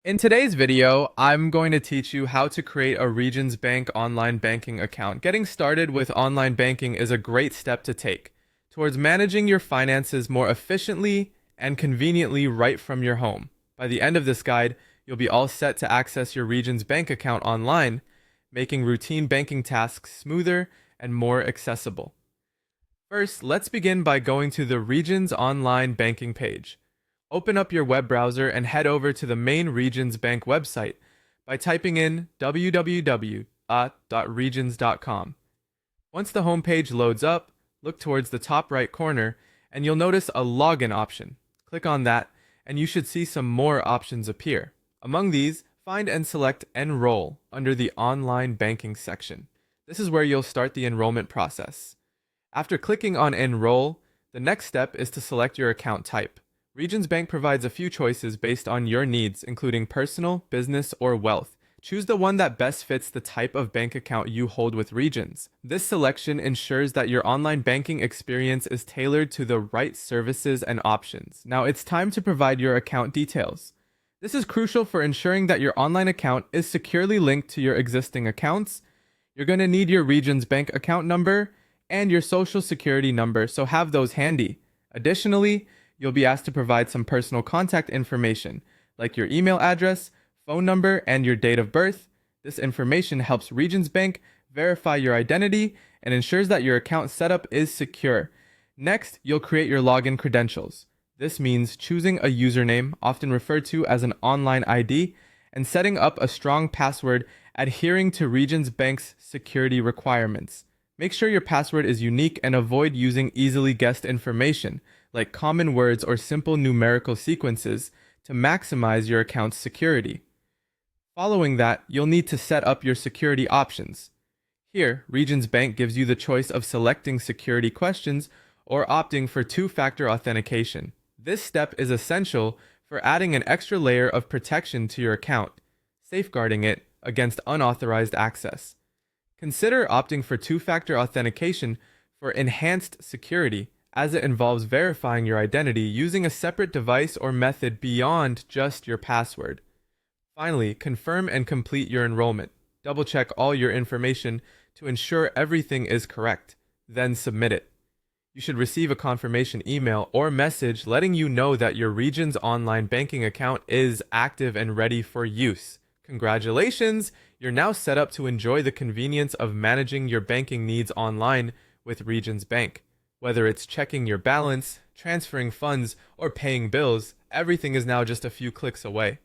In today's video, I'm going to teach you how to create a Regions Bank online banking account. Getting started with online banking is a great step to take towards managing your finances more efficiently and conveniently right from your home. By the end of this guide, you'll be all set to access your Regions Bank account online, making routine banking tasks smoother and more accessible. First, let's begin by going to the Regions Online Banking page. Open up your web browser and head over to the main Regions Bank website by typing in www.regions.com. Once the homepage loads up, look towards the top right corner and you'll notice a login option. Click on that and you should see some more options appear. Among these, find and select Enroll under the Online Banking section. This is where you'll start the enrollment process. After clicking on Enroll, the next step is to select your account type. Regions Bank provides a few choices based on your needs, including personal, business, or wealth. Choose the one that best fits the type of bank account you hold with Regions. This selection ensures that your online banking experience is tailored to the right services and options. Now it's time to provide your account details. This is crucial for ensuring that your online account is securely linked to your existing accounts. You're going to need your Regions Bank account number and your social security number, so have those handy. Additionally, you'll be asked to provide some personal contact information, like your email address, phone number, and your date of birth. This information helps Regions Bank verify your identity and ensures that your account setup is secure. Next, you'll create your login credentials. This means choosing a username, often referred to as an online ID, and setting up a strong password adhering to Regions Bank's security requirements. Make sure your password is unique and avoid using easily guessed information, like common words or simple numerical sequences, to maximize your account's security. Following that, you'll need to set up your security options. Here, Regions Bank gives you the choice of selecting security questions or opting for two-factor authentication. This step is essential for adding an extra layer of protection to your account, safeguarding it against unauthorized access. Consider opting for two-factor authentication for enhanced security, as it involves verifying your identity using a separate device or method beyond just your password. Finally, confirm and complete your enrollment. Double-check all your information to ensure everything is correct, then submit it. You should receive a confirmation email or message letting you know that your Regions online banking account is active and ready for use. Congratulations! You're now set up to enjoy the convenience of managing your banking needs online with Regions Bank. Whether it's checking your balance, transferring funds, or paying bills, everything is now just a few clicks away.